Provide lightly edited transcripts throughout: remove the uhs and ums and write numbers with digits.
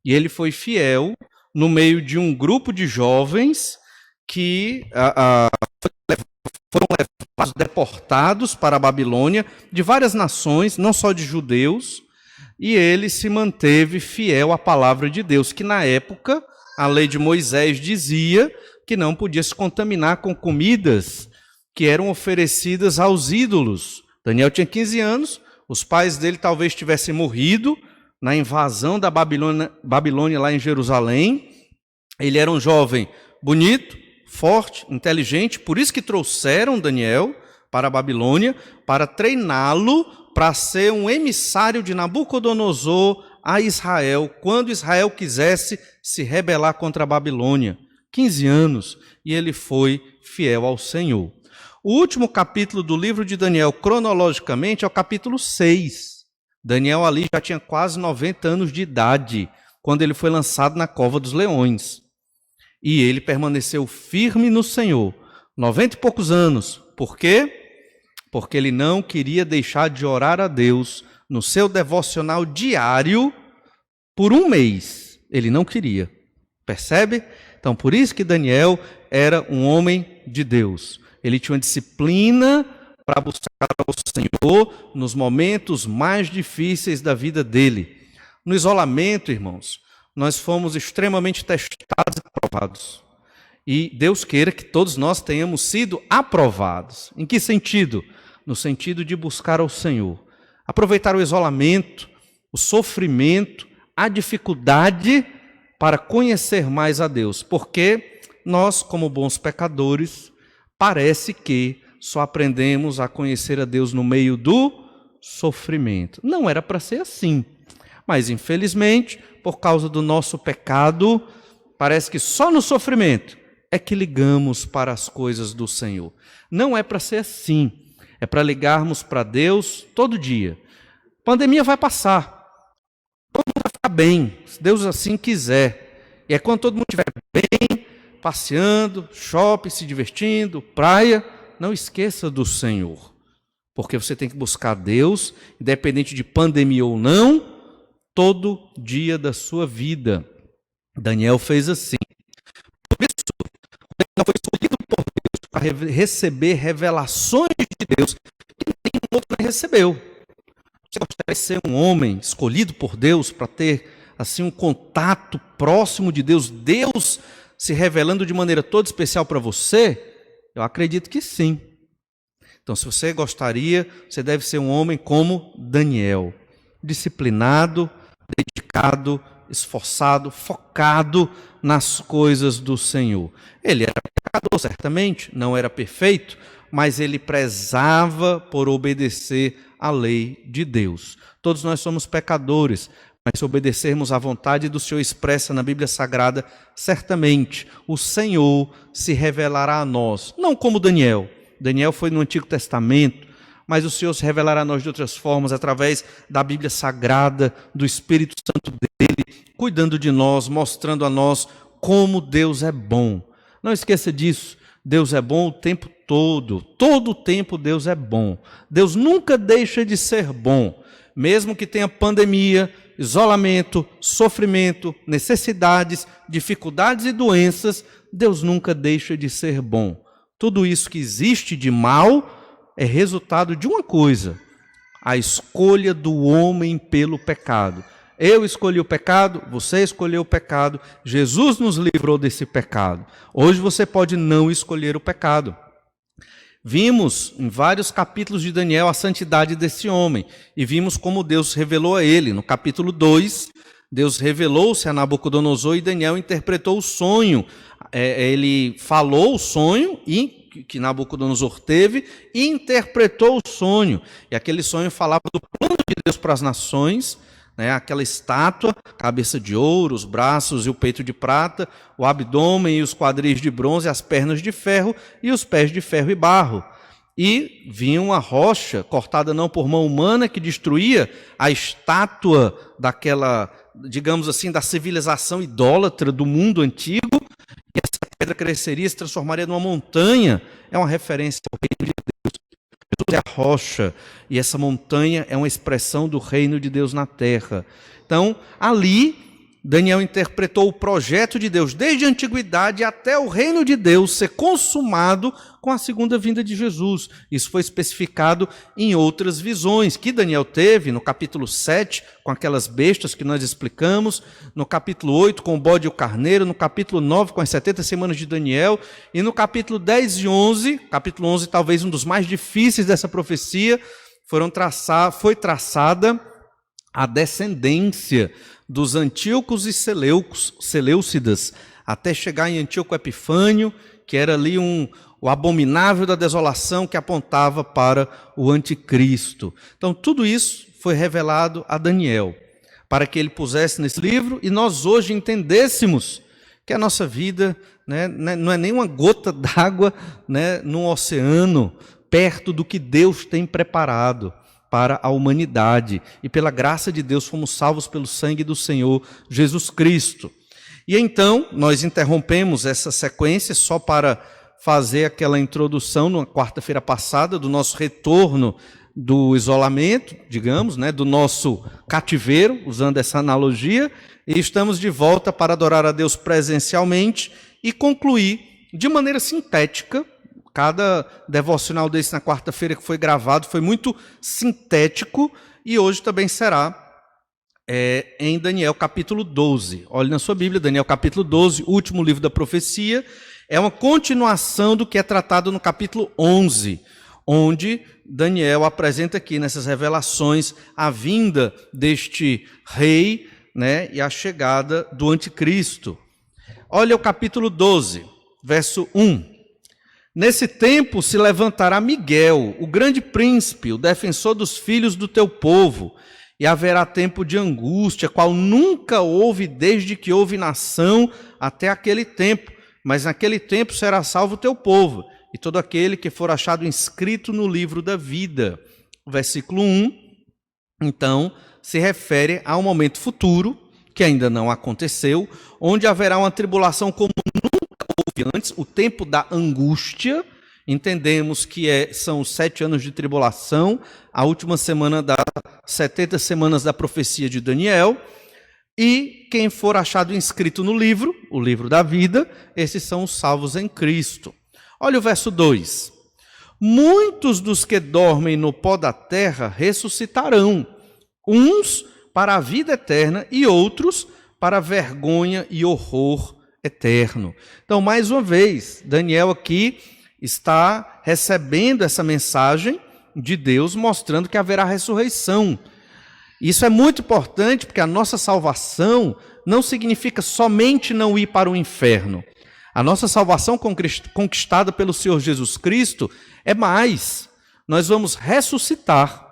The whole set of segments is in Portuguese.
E ele foi fiel no meio de um grupo de jovens que foram levados, deportados para a Babilônia, de várias nações, não só de judeus, e ele se manteve fiel à palavra de Deus, que na época a lei de Moisés dizia que não podia se contaminar com comidas que eram oferecidas aos ídolos. Daniel tinha 15 anos, os pais dele talvez tivessem morrido na invasão da Babilônia lá em Jerusalém. Ele era um jovem bonito, forte, inteligente, por isso que trouxeram Daniel para a Babilônia, para treiná-lo para ser um emissário de Nabucodonosor a Israel, quando Israel quisesse se rebelar contra a Babilônia. 15 anos, e ele foi fiel ao Senhor. O último capítulo do livro de Daniel, cronologicamente, é o capítulo 6. Daniel ali já tinha quase 90 anos de idade, quando ele foi lançado na cova dos leões. E ele permaneceu firme no Senhor, 90 e poucos anos. Por quê? Porque ele não queria deixar de orar a Deus no seu devocional diário por um mês. Ele não queria. Percebe? Então, por isso que Daniel era um homem de Deus. Ele tinha uma disciplina para buscar o Senhor nos momentos mais difíceis da vida dele. No isolamento, irmãos, nós fomos extremamente testados e provados. E Deus queira que todos nós tenhamos sido aprovados. Em que sentido? No sentido de buscar ao Senhor. Aproveitar o isolamento, o sofrimento, a dificuldade para conhecer mais a Deus. Porque nós, como bons pecadores, parece que só aprendemos a conhecer a Deus no meio do sofrimento. Não era para ser assim. Mas, infelizmente, por causa do nosso pecado, parece que só no sofrimento é que ligamos para as coisas do Senhor. Não é para ser assim. É para ligarmos para Deus todo dia. A pandemia vai passar. Todo mundo vai ficar bem, se Deus assim quiser. E é quando todo mundo estiver bem, passeando, shopping, se divertindo, praia, não esqueça do Senhor. Porque você tem que buscar Deus, independente de pandemia ou não, todo dia da sua vida. Daniel fez assim. Por isso, Daniel foi escolhido por Deus para receber revelações de Deus que nenhum outro recebeu. Você gostaria de ser um homem escolhido por Deus para ter assim um contato próximo de Deus, Deus se revelando de maneira toda especial para você? Eu acredito que sim. Então, se você gostaria, você deve ser um homem como Daniel, disciplinado, dedicado, esforçado, focado nas coisas do Senhor. Ele era pecador, certamente, não era perfeito, mas ele prezava por obedecer à lei de Deus. Todos nós somos pecadores, mas se obedecermos à vontade do Senhor expressa na Bíblia Sagrada, certamente o Senhor se revelará a nós, não como Daniel. Daniel foi no Antigo Testamento, mas o Senhor se revelará a nós de outras formas, através da Bíblia Sagrada, do Espírito Santo dele, cuidando de nós, mostrando a nós como Deus é bom. Não esqueça disso, Deus é bom o tempo todo o tempo Deus é bom. Deus nunca deixa de ser bom, mesmo que tenha pandemia, isolamento, sofrimento, necessidades, dificuldades e doenças, Deus nunca deixa de ser bom. Tudo isso que existe de mal é resultado de uma coisa: a escolha do homem pelo pecado. Eu escolhi o pecado, você escolheu o pecado, Jesus nos livrou desse pecado. Hoje você pode não escolher o pecado. Vimos em vários capítulos de Daniel a santidade desse homem e vimos como Deus revelou a ele. No capítulo 2, Deus revelou-se a Nabucodonosor e Daniel interpretou o sonho. Ele falou o sonho que Nabucodonosor teve e interpretou o sonho. E aquele sonho falava do plano de Deus para as nações, né? Aquela estátua, cabeça de ouro, os braços e o peito de prata, o abdômen e os quadris de bronze, as pernas de ferro e os pés de ferro e barro. E vinha uma rocha cortada não por mão humana que destruía a estátua daquela, digamos assim, da civilização idólatra do mundo antigo. E essa pedra cresceria e se transformaria numa montanha. É uma referência ao reino de Deus. Jesus é a rocha e essa montanha é uma expressão do reino de Deus na terra. Então, ali, Daniel interpretou o projeto de Deus desde a antiguidade até o reino de Deus ser consumado com a segunda vinda de Jesus. Isso foi especificado em outras visões que Daniel teve no capítulo 7, com aquelas bestas que nós explicamos, no capítulo 8, com o bode e o carneiro, no capítulo 9, com as 70 semanas de Daniel, e no capítulo 10 e 11, capítulo 11 talvez um dos mais difíceis dessa profecia, foi traçada a descendência dos Antíocos e Seleucidas, até chegar em Antíoco Epifânio, que era ali o abominável da desolação que apontava para o anticristo. Então, tudo isso foi revelado a Daniel, para que ele pusesse nesse livro e nós hoje entendêssemos que a nossa vida, né, não é nem uma gota d'água, né, num oceano, perto do que Deus tem preparado para a humanidade, e pela graça de Deus fomos salvos pelo sangue do Senhor Jesus Cristo. E então, nós interrompemos essa sequência só para fazer aquela introdução na quarta-feira passada do nosso retorno do isolamento, digamos, né, do nosso cativeiro, usando essa analogia, e estamos de volta para adorar a Deus presencialmente e concluir de maneira sintética. Cada devocional desse na quarta-feira que foi gravado foi muito sintético e hoje também será em Daniel capítulo 12. Olhe na sua Bíblia, Daniel capítulo 12, último livro da profecia, é uma continuação do que é tratado no capítulo 11, onde Daniel apresenta aqui nessas revelações a vinda deste rei, né, e a chegada do anticristo. Olha o capítulo 12, verso 1. Nesse tempo se levantará Miguel, o grande príncipe, o defensor dos filhos do teu povo, e haverá tempo de angústia, qual nunca houve desde que houve nação até aquele tempo, mas naquele tempo será salvo o teu povo, e todo aquele que for achado inscrito no livro da vida. O versículo 1, então, se refere a um momento futuro, que ainda não aconteceu, onde haverá uma tribulação comum antes, o tempo da angústia. Entendemos que são os 7 anos de tribulação, a última semana das 70 semanas da profecia de Daniel, e quem for achado inscrito no livro, o livro da vida, esses são os salvos em Cristo. Olha o verso 2. Muitos dos que dormem no pó da terra ressuscitarão, uns para a vida eterna e outros para a vergonha e horror eterno. Então, mais uma vez, Daniel aqui está recebendo essa mensagem de Deus, mostrando que haverá ressurreição. Isso é muito importante, porque a nossa salvação não significa somente não ir para o inferno. A nossa salvação conquistada pelo Senhor Jesus Cristo é mais. Nós vamos ressuscitar.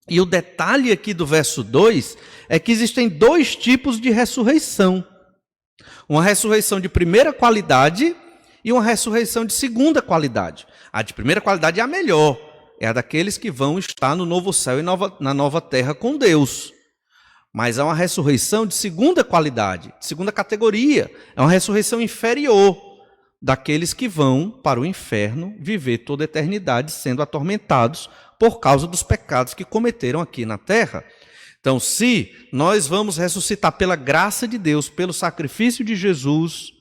E o detalhe aqui do verso 2 é que existem 2 tipos de ressurreição. Uma ressurreição de primeira qualidade e uma ressurreição de segunda qualidade. A de primeira qualidade é a melhor, é a daqueles que vão estar no novo céu e na nova terra com Deus. Mas há uma ressurreição de segunda qualidade, de segunda categoria, é uma ressurreição inferior, daqueles que vão para o inferno viver toda a eternidade sendo atormentados por causa dos pecados que cometeram aqui na terra. Então, se nós vamos ressuscitar pela graça de Deus, pelo sacrifício de Jesus,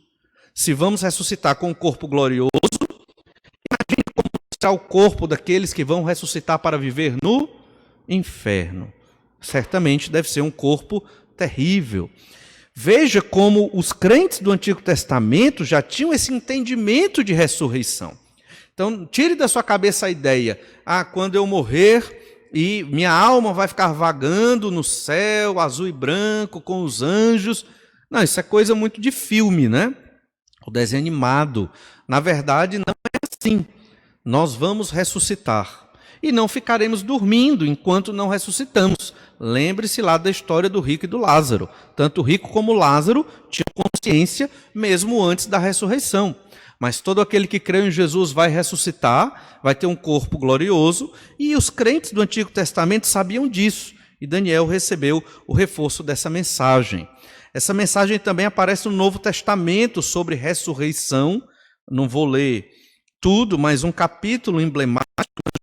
se vamos ressuscitar com um corpo glorioso, imagine como será o corpo daqueles que vão ressuscitar para viver no inferno. Certamente deve ser um corpo terrível. Veja como os crentes do Antigo Testamento já tinham esse entendimento de ressurreição. Então, tire da sua cabeça a ideia, quando eu morrer e minha alma vai ficar vagando no céu, azul e branco, com os anjos. Não, isso é coisa muito de filme, né? O desenho animado. Na verdade, não é assim. Nós vamos ressuscitar. E não ficaremos dormindo enquanto não ressuscitamos. Lembre-se lá da história do rico e do Lázaro. Tanto o rico como o Lázaro tinham consciência mesmo antes da ressurreição. Mas todo aquele que crê em Jesus vai ressuscitar, vai ter um corpo glorioso, e os crentes do Antigo Testamento sabiam disso, e Daniel recebeu o reforço dessa mensagem. Essa mensagem também aparece no Novo Testamento sobre ressurreição. Não vou ler tudo, mas um capítulo emblemático,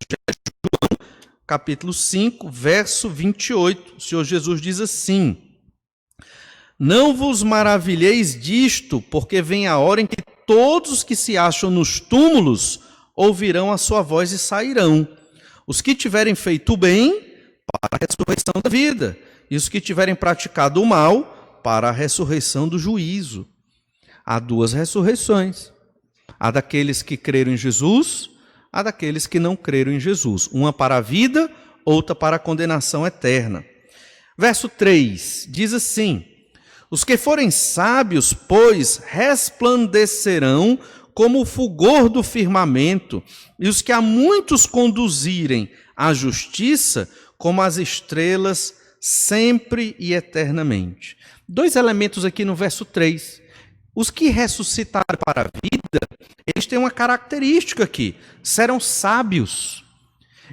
João, capítulo 5, verso 28. O Senhor Jesus diz assim: Não vos maravilheis disto, porque vem a hora em que todos os que se acham nos túmulos ouvirão a sua voz e sairão. Os que tiverem feito o bem, para a ressurreição da vida, e os que tiverem praticado o mal, para a ressurreição do juízo. Há duas ressurreições. A daqueles que creram em Jesus, a daqueles que não creram em Jesus. Uma para a vida, outra para a condenação eterna. Verso 3 diz assim: os que forem sábios, pois, resplandecerão como o fulgor do firmamento, e os que a muitos conduzirem à justiça, como as estrelas, sempre e eternamente. Dois elementos aqui no verso 3. Os que ressuscitaram para a vida, eles têm uma característica aqui: serão sábios.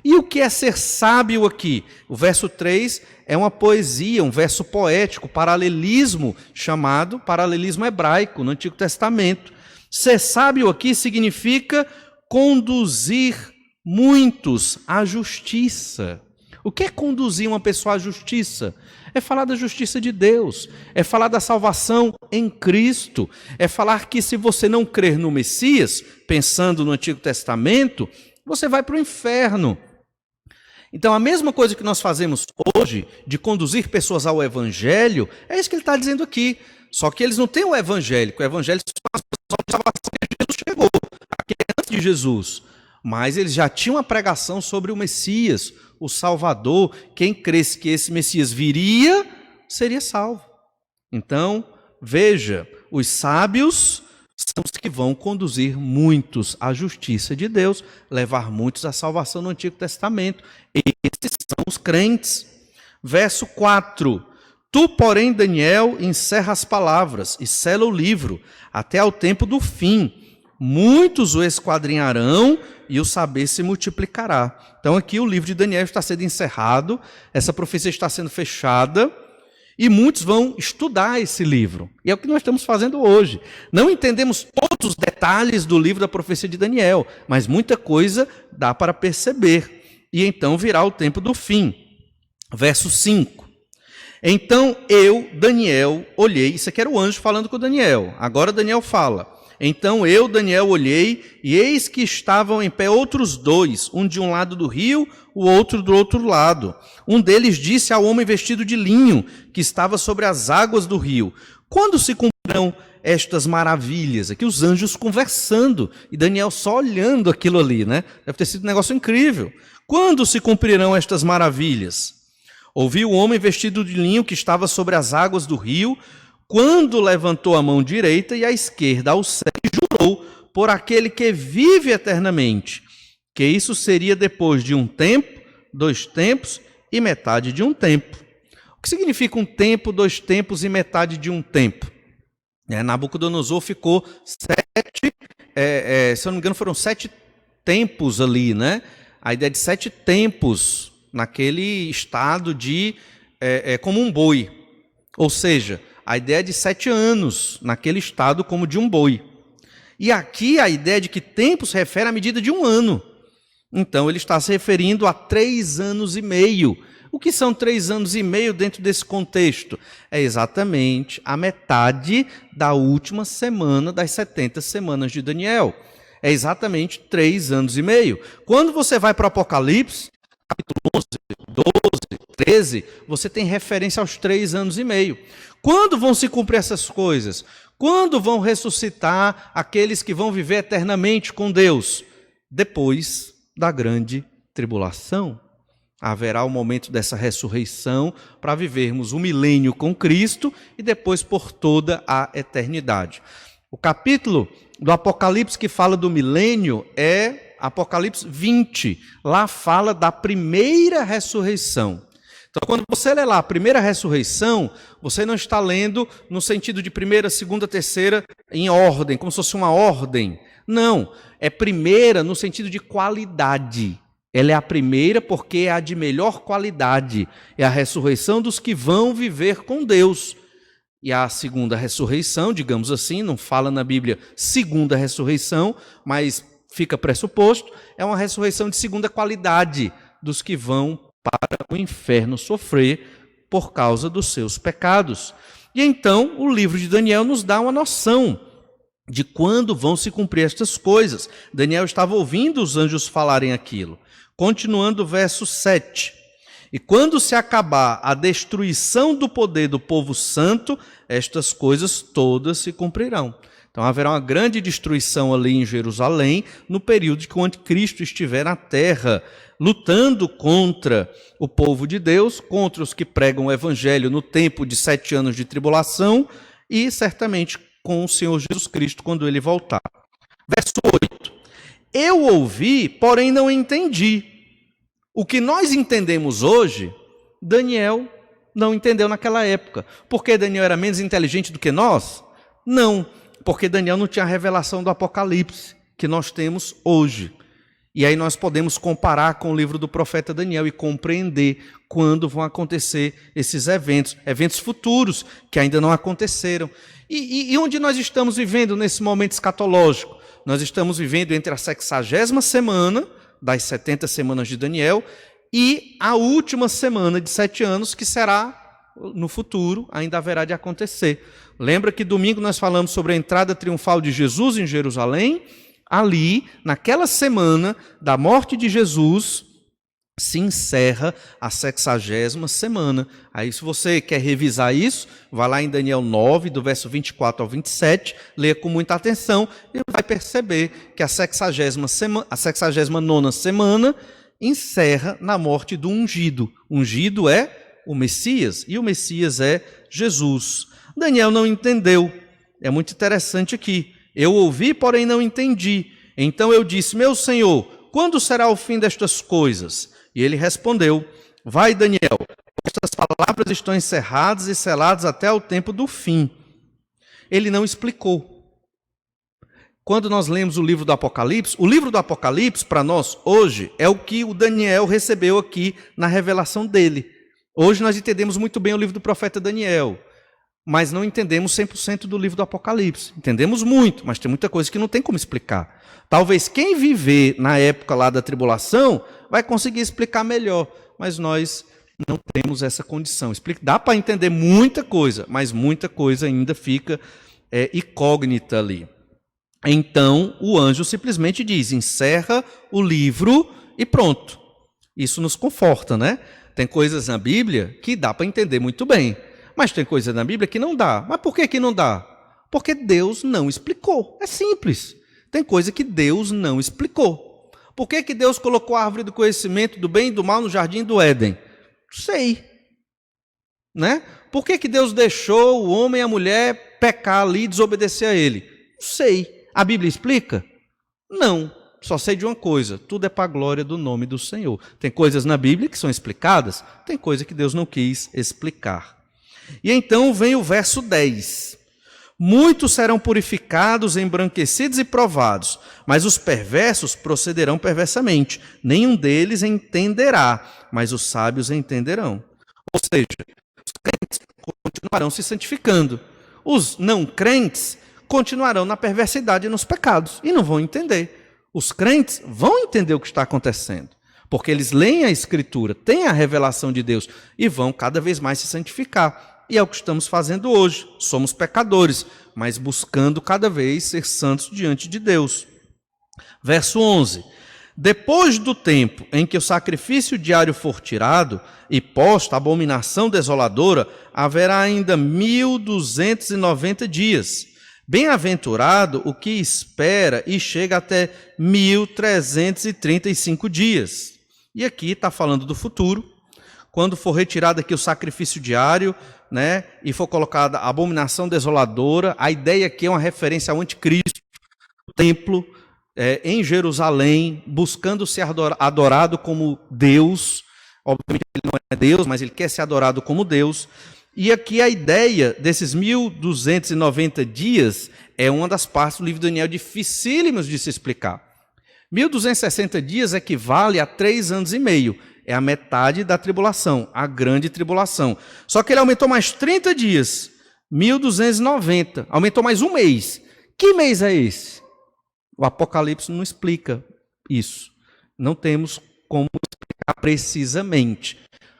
E o que é ser sábio aqui? O verso 3 é uma poesia, um verso poético, paralelismo, chamado paralelismo hebraico no Antigo Testamento. Ser sábio aqui significa conduzir muitos à justiça. O que é conduzir uma pessoa à justiça? É falar da justiça de Deus, é falar da salvação em Cristo, é falar que se você não crer no Messias, pensando no Antigo Testamento, você vai para o inferno. Então, a mesma coisa que nós fazemos hoje, de conduzir pessoas ao Evangelho, é isso que ele está dizendo aqui. Só que eles não têm o Evangelho são as pessoas de salvação que Jesus chegou, aqui antes de Jesus. Mas eles já tinham uma pregação sobre o Messias, o Salvador. Quem cresce que esse Messias viria, seria salvo. Então, veja, os sábios são os que vão conduzir muitos à justiça de Deus, levar muitos à salvação no Antigo Testamento. Esses são os crentes. Verso 4. Tu, porém, Daniel, encerra as palavras e sela o livro até ao tempo do fim. Muitos o esquadrinharão e o saber se multiplicará. Então aqui o livro de Daniel está sendo encerrado, essa profecia está sendo fechada, e muitos vão estudar esse livro. E é o que nós estamos fazendo hoje. Não entendemos todos os detalhes do livro da profecia de Daniel, mas muita coisa dá para perceber. E então virá o tempo do fim. Verso 5. Então eu, Daniel, olhei. Isso aqui era o anjo falando com Daniel. Agora Daniel fala. Então eu, Daniel, olhei, e eis que estavam em pé outros dois, um de um lado do rio, o outro do outro lado. Um deles disse ao homem vestido de linho, que estava sobre as águas do rio: quando se cumprirão estas maravilhas? Aqui os anjos conversando, e Daniel só olhando aquilo ali, né? Deve ter sido um negócio incrível. Quando se cumprirão estas maravilhas? Ouvi o homem vestido de linho que estava sobre as águas do rio, quando levantou a mão direita e a esquerda ao céu e jurou por aquele que vive eternamente, que isso seria depois de um tempo, 2 tempos e metade de um tempo. O que significa um tempo, 2 tempos e metade de um tempo? Nabucodonosor ficou 7, se eu não me engano foram 7 tempos ali, né? A ideia de 7 tempos naquele estado de como um boi, ou seja, a ideia de 7 anos naquele estado como de um boi. E aqui a ideia de que tempo se refere à medida de um ano. Então ele está se referindo a 3 anos e meio. O que são 3 anos e meio dentro desse contexto? É exatamente a metade da última semana das 70 semanas de Daniel. É exatamente 3 anos e meio. Quando você vai para o Apocalipse, capítulo 11, 12, 13, você tem referência aos 3 anos e meio. Quando vão se cumprir essas coisas? Quando vão ressuscitar aqueles que vão viver eternamente com Deus? Depois da grande tribulação. Haverá o momento dessa ressurreição para vivermos o milênio com Cristo e depois por toda a eternidade. O capítulo do Apocalipse que fala do milênio é Apocalipse 20. Lá fala da primeira ressurreição. Então, quando você lê lá a primeira ressurreição, você não está lendo no sentido de primeira, segunda, terceira em ordem, como se fosse uma ordem. Não, é primeira no sentido de qualidade. Ela é a primeira porque é a de melhor qualidade. É a ressurreição dos que vão viver com Deus. E a segunda ressurreição, digamos assim, não fala na Bíblia segunda ressurreição, mas fica pressuposto, é uma ressurreição de segunda qualidade dos que vão para o inferno sofrer por causa dos seus pecados. E então o livro de Daniel nos dá uma noção de quando vão se cumprir estas coisas. Daniel estava ouvindo os anjos falarem aquilo. Continuando o verso 7. E quando se acabar a destruição do poder do povo santo, estas coisas todas se cumprirão. Então haverá uma grande destruição ali em Jerusalém, no período em que o anticristo estiver na terra, lutando contra o povo de Deus, contra os que pregam o evangelho no tempo de 7 anos de tribulação, e certamente com o Senhor Jesus Cristo quando ele voltar. Verso 8. Eu ouvi, porém não entendi. O que nós entendemos hoje, Daniel não entendeu naquela época. Porque Daniel era menos inteligente do que nós? Não, porque Daniel não tinha a revelação do Apocalipse que nós temos hoje. E aí nós podemos comparar com o livro do profeta Daniel e compreender quando vão acontecer esses eventos futuros que ainda não aconteceram. E onde nós estamos vivendo nesse momento escatológico? Nós estamos vivendo entre a 60ª semana das 70 semanas de Daniel e a última semana de 7 anos, que será no futuro, ainda haverá de acontecer. Lembra que domingo nós falamos sobre a entrada triunfal de Jesus em Jerusalém? Ali, naquela semana da morte de Jesus, se encerra a 60ª semana. Aí, se você quer revisar isso, vai lá em Daniel 9, do verso 24 ao 27, leia com muita atenção e vai perceber que a 69ª semana encerra na morte do ungido. Ungido é o Messias, e o Messias é Jesus. Daniel não entendeu. É muito interessante aqui. Eu ouvi, porém não entendi. Então eu disse, meu Senhor, quando será o fim destas coisas? E ele respondeu, vai Daniel, estas palavras estão encerradas e seladas até o tempo do fim. Ele não explicou. Quando nós lemos o livro do Apocalipse para nós hoje é o que o Daniel recebeu aqui na revelação dele. Hoje nós entendemos muito bem o livro do profeta Daniel, mas não entendemos 100% do livro do Apocalipse. Entendemos muito, mas tem muita coisa que não tem como explicar. Talvez quem viver na época lá da tribulação vai conseguir explicar melhor, mas nós não temos essa condição. Dá para entender muita coisa, mas muita coisa ainda fica incógnita ali. Então, o anjo simplesmente diz, encerra o livro e pronto. Isso nos conforta, né? Tem coisas na Bíblia que dá para entender muito bem, mas tem coisas na Bíblia que não dá. Mas por que não dá? Porque Deus não explicou. É simples. Tem coisa que Deus não explicou. Por que Deus colocou a árvore do conhecimento do bem e do mal no jardim do Éden? Não sei. Né? Por que Deus deixou o homem e a mulher pecar ali e desobedecer a ele? Não sei. A Bíblia explica? Não. Só sei de uma coisa, tudo é para a glória do nome do Senhor. Tem coisas na Bíblia que são explicadas, tem coisa que Deus não quis explicar. E então vem o verso 10. Muitos serão purificados, embranquecidos e provados, mas os perversos procederão perversamente. Nenhum deles entenderá, mas os sábios entenderão. Ou seja, os crentes continuarão se santificando. Os não crentes continuarão na perversidade e nos pecados e não vão entender. Os crentes vão entender o que está acontecendo, porque eles leem a Escritura, têm a revelação de Deus e vão cada vez mais se santificar. E é o que estamos fazendo hoje. Somos pecadores, mas buscando cada vez ser santos diante de Deus. Verso 11. Depois do tempo em que o sacrifício diário for tirado e posta a abominação desoladora, haverá ainda 1290 dias. Bem-aventurado o que espera e chega até 1335 dias. E aqui está falando do futuro, quando for retirado aqui o sacrifício diário, né, e for colocada a abominação desoladora. A ideia aqui é uma referência ao anticristo, o templo em Jerusalém, buscando ser adorado como Deus. Obviamente ele não é Deus, mas ele quer ser adorado como Deus. E aqui a ideia desses 1290 dias é uma das partes do livro de Daniel dificílimos de se explicar. 1260 dias equivale a 3 anos e meio. É a metade da tribulação, a grande tribulação. Só que ele aumentou mais 30 dias, 1290. Aumentou mais um mês. Que mês é esse? O Apocalipse não explica isso. Não temos como explicar precisamente.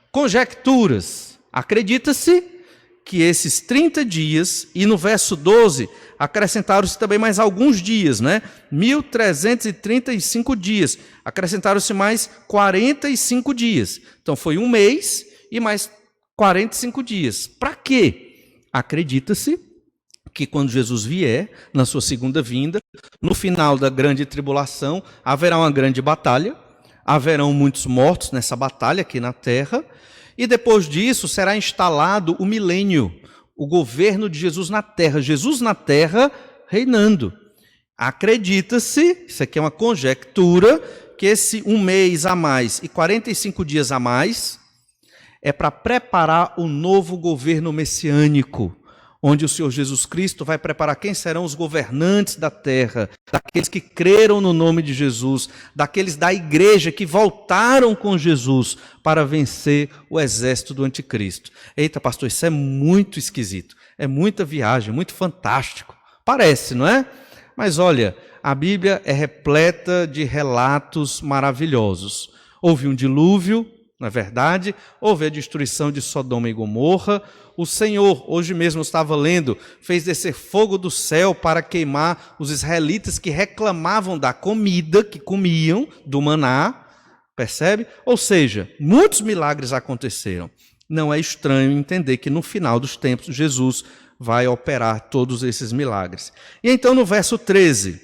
Conjecturas. Acredita-se que esses 30 dias, e no verso 12, acrescentaram-se também mais alguns dias, né? 1.335 dias. Acrescentaram-se mais 45 dias. Então foi um mês e mais 45 dias. Para quê? Acredita-se que quando Jesus vier, na sua segunda vinda, no final da grande tribulação, haverá uma grande batalha, haverão muitos mortos nessa batalha aqui na terra, e depois disso será instalado o milênio, o governo de Jesus na terra reinando. Acredita-se, isso aqui é uma conjectura, que esse um mês a mais e 45 dias a mais é para preparar o novo governo messiânico, onde o Senhor Jesus Cristo vai preparar quem serão os governantes da terra, daqueles que creram no nome de Jesus, daqueles da igreja que voltaram com Jesus para vencer o exército do anticristo. Eita, pastor, isso é muito esquisito, é muita viagem, muito fantástico. Parece, não é? Mas olha, a Bíblia é repleta de relatos maravilhosos. Houve um dilúvio, não é verdade? Houve a destruição de Sodoma e Gomorra. O Senhor, hoje mesmo eu estava lendo, fez descer fogo do céu para queimar os israelitas que reclamavam da comida que comiam, do maná, percebe? Ou seja, muitos milagres aconteceram. Não é estranho entender que no final dos tempos Jesus vai operar todos esses milagres. E então no verso 13,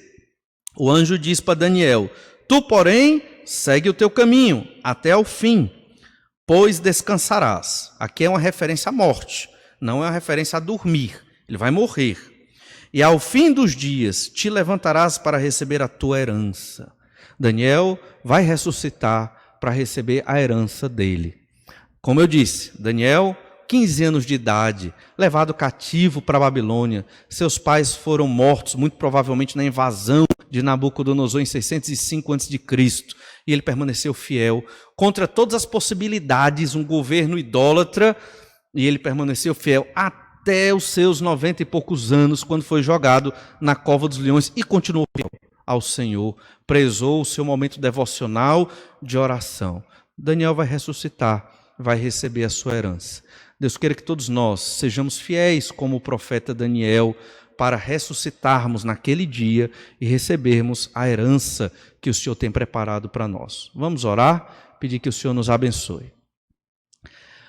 o anjo diz para Daniel: tu, porém, segue o teu caminho até ao fim, pois descansarás. Aqui é uma referência à morte, não é uma referência a dormir. Ele vai morrer. E ao fim dos dias te levantarás para receber a tua herança. Daniel vai ressuscitar para receber a herança dele. Como eu disse, Daniel, 15 anos de idade, levado cativo para a Babilônia. Seus pais foram mortos, muito provavelmente na invasão de Nabucodonosor em 605 a.C. E ele permaneceu fiel contra todas as possibilidades, um governo idólatra, e ele permaneceu fiel até os seus 90 e poucos anos, quando foi jogado na cova dos leões, e continuou fiel ao Senhor, prezou o seu momento devocional de oração. Daniel vai ressuscitar, vai receber a sua herança. Deus queira que todos nós sejamos fiéis como o profeta Daniel, para ressuscitarmos naquele dia e recebermos a herança que o Senhor tem preparado para nós. Vamos orar, pedir que o Senhor nos abençoe.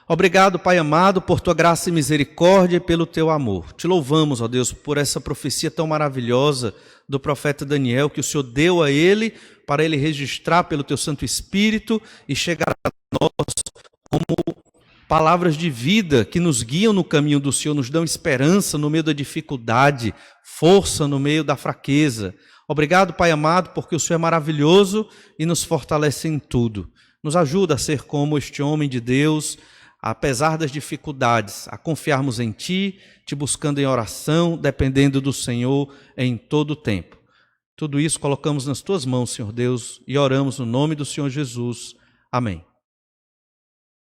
Obrigado, Pai amado, por tua graça e misericórdia e pelo teu amor. Te louvamos, ó Deus, por essa profecia tão maravilhosa do profeta Daniel, que o Senhor deu a ele, para ele registrar pelo teu Santo Espírito e chegar a nós como palavras de vida que nos guiam no caminho do Senhor, nos dão esperança no meio da dificuldade, força no meio da fraqueza. Obrigado, Pai amado, porque o Senhor é maravilhoso e nos fortalece em tudo. Nos ajuda a ser como este homem de Deus, apesar das dificuldades, a confiarmos em Ti, Te buscando em oração, dependendo do Senhor em todo o tempo. Tudo isso colocamos nas Tuas mãos, Senhor Deus, e oramos no nome do Senhor Jesus. Amém.